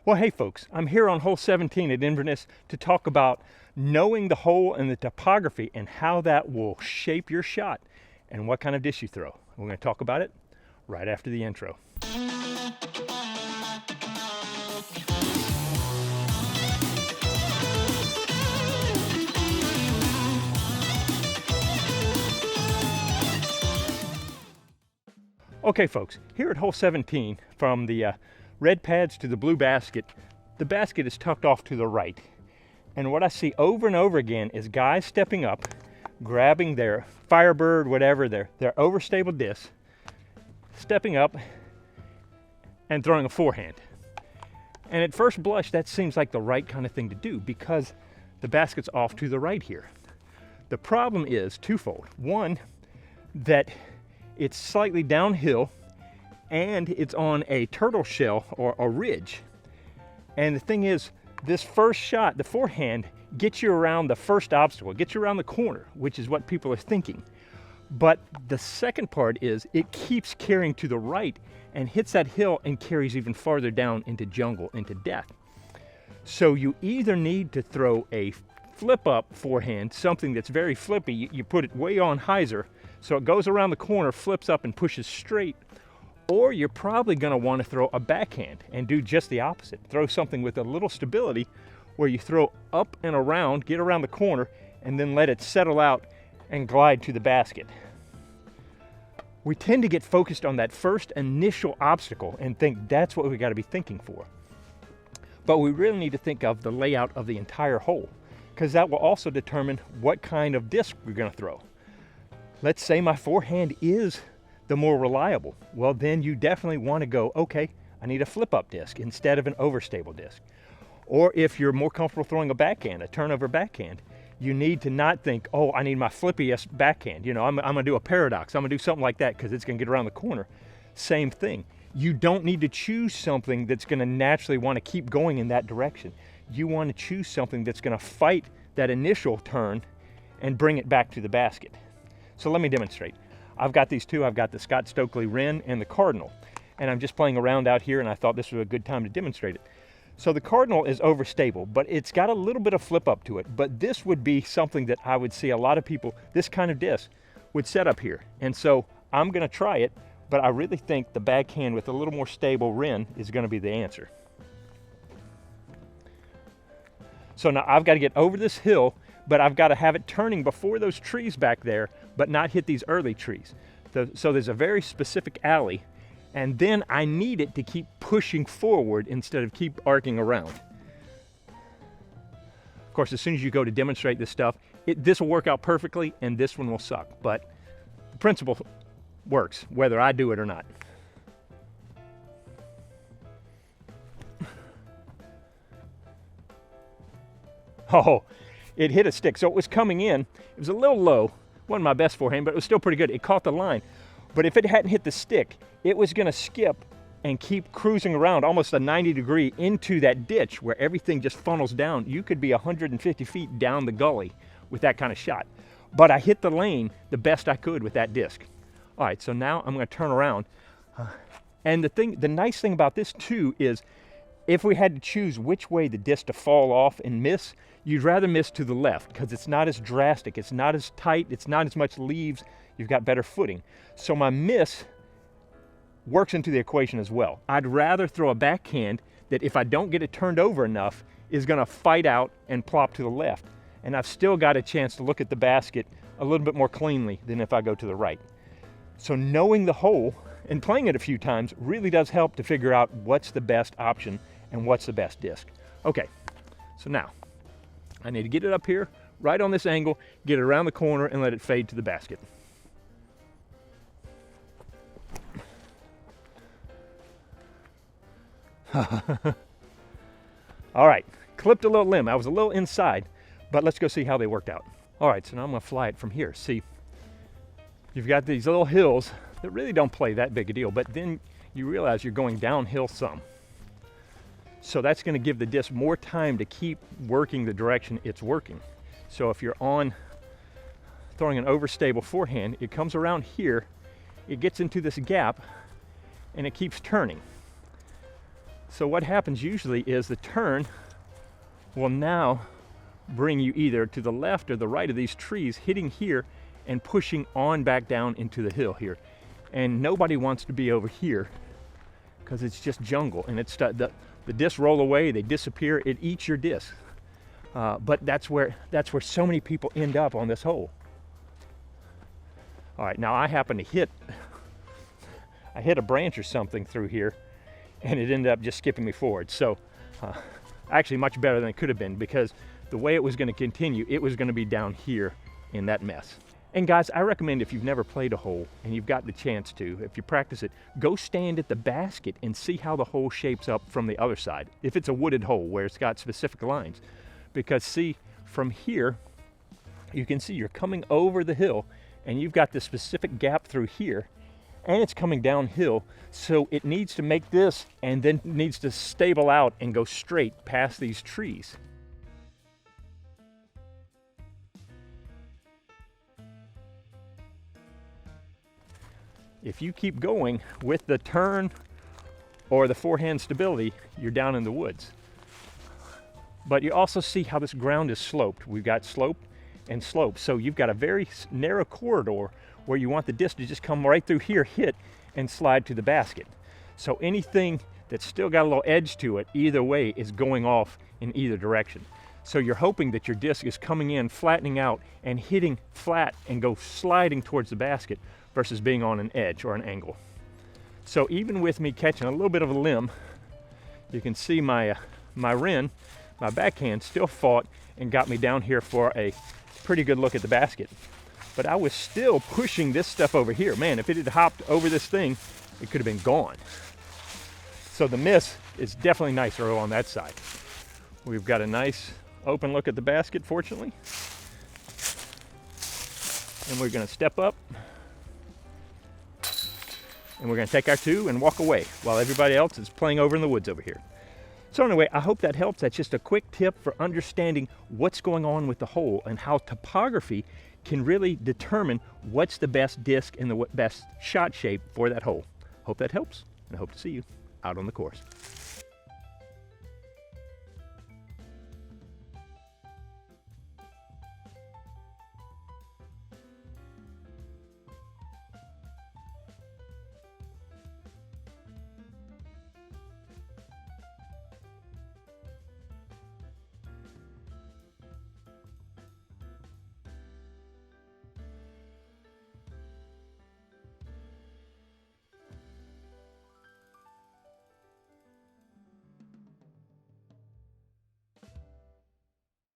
Well, hey folks, I'm here on hole 17 at Inverness to talk about knowing the hole and the topography and how that will shape your shot and what kind of disc you throw. We're going to talk about it right after the intro. Okay folks, here at hole 17, from the red pads to the blue basket, the basket is tucked off to the right. And what I see over and over again is guys stepping up, grabbing their Firebird, whatever, their overstable disc, stepping up and throwing a forehand. And at first blush, that seems like the right kind of thing to do because the basket's off to the right here. The problem is twofold. One, that it's slightly downhill and it's on a turtle shell or a ridge. And the thing is, this first shot, the forehand, gets you around the first obstacle, gets you around the corner, which is what people are thinking. But the second part is it keeps carrying to the right and hits that hill and carries even farther down into jungle, into death. So you either need to throw a flip up forehand, something that's very flippy. You put it way on hyzer, so it goes around the corner, flips up and pushes straight. Or you're probably going to want to throw a backhand and do just the opposite. Throw something with a little stability where you throw up and around, get around the corner, and then let it settle out and glide to the basket. We tend to get focused on that first initial obstacle and think that's what we got to be thinking for. But we really need to think of the layout of the entire hole, because that will also determine what kind of disc we're going to throw. Let's say my forehand is the more reliable. Well, then you definitely want to go, okay, I need a flip-up disc instead of an overstable disc. Or if you're more comfortable throwing a backhand, a turnover backhand, you need to not think, oh, I need my flippiest backhand. You know, I'm going to do a paradox. I'm going to do something like that because it's going to get around the corner. Same thing. You don't need to choose something that's going to naturally want to keep going in that direction. You want to choose something that's going to fight that initial turn and bring it back to the basket. So let me demonstrate. I've got these two. I've got the Scott Stokely Wren and the Cardinal. And I'm just playing around out here and I thought this was a good time to demonstrate it. So the Cardinal is overstable, but it's got a little bit of flip up to it. But this would be something that I would see a lot of people, this kind of disc, would set up here. And so I'm going to try it, but I really think the backhand with a little more stable Wren is going to be the answer. So now I've got to get over this hill, but I've got to have it turning before those trees back there, but not hit these early trees. So there's a very specific alley, and then I need it to keep pushing forward instead of keep arcing around. Of course, as soon as you go to demonstrate this stuff, this will work out perfectly and this one will suck, but the principle works whether I do it or not. Oh, it hit a stick. So it was coming in. It was a little low. Wasn't my best forehand, but it was still pretty good. It caught the line. But if it hadn't hit the stick, it was going to skip and keep cruising around almost a 90-degree into that ditch where everything just funnels down. You could be 150 feet down the gully with that kind of shot. But I hit the lane the best I could with that disc. All right, so now I'm going to turn around. And the nice thing about this too is if we had to choose which way the disc to fall off and miss, you'd rather miss to the left because it's not as drastic, it's not as tight, it's not as much leaves, you've got better footing. So my miss works into the equation as well. I'd rather throw a backhand that if I don't get it turned over enough is going to fight out and plop to the left. And I've still got a chance to look at the basket a little bit more cleanly than if I go to the right. So knowing the hole and playing it a few times really does help to figure out what's the best option and what's the best disc. Okay, so now I need to get it up here, right on this angle, get it around the corner and let it fade to the basket. All right, clipped a little limb. I was a little inside, but let's go see how they worked out. All right, so now I'm gonna fly it from here. See, you've got these little hills that really don't play that big a deal, but then you realize you're going downhill some. So that's going to give the disc more time to keep working the direction it's working. So if you're on throwing an overstable forehand, it comes around here, it gets into this gap, and it keeps turning. So what happens usually is the turn will now bring you either to the left or the right of these trees, hitting here and pushing on back down into the hill here. And nobody wants to be over here because it's just jungle, and it's the discs roll away, they disappear, it eats your disc. But that's where so many people end up on this hole. All right, now I happen to hit a branch or something through here, and it ended up just skipping me forward. So actually much better than it could have been, because the way it was going to continue, it was going to be down here in that mess. And guys, I recommend, if you've never played a hole and you've got the chance to, if you practice it, go stand at the basket and see how the hole shapes up from the other side. If it's a wooded hole where it's got specific lines. Because see, from here, you can see you're coming over the hill and you've got this specific gap through here, and it's coming downhill. So it needs to make this and then needs to stable out and go straight past these trees. If you keep going with the turn or the forehand stability, you're down in the woods. But you also see how this ground is sloped. We've got slope and slope. So you've got a very narrow corridor where you want the disc to just come right through here, hit, and slide to the basket. So anything that's still got a little edge to it, either way, is going off in either direction. So you're hoping that your disc is coming in, flattening out, and hitting flat and go sliding towards the basket versus being on an edge or an angle. So even with me catching a little bit of a limb, you can see my Wren, my backhand, still fought and got me down here for a pretty good look at the basket. But I was still pushing this stuff over here. Man, if it had hopped over this thing, it could have been gone. So the miss is definitely nicer on that side. We've got a nice open look at the basket, fortunately. And we're gonna step up, and we're gonna take our two and walk away while everybody else is playing over in the woods over here. So anyway, I hope that helps. That's just a quick tip for understanding what's going on with the hole and how topography can really determine what's the best disc and the best shot shape for that hole. Hope that helps, and I hope to see you out on the course.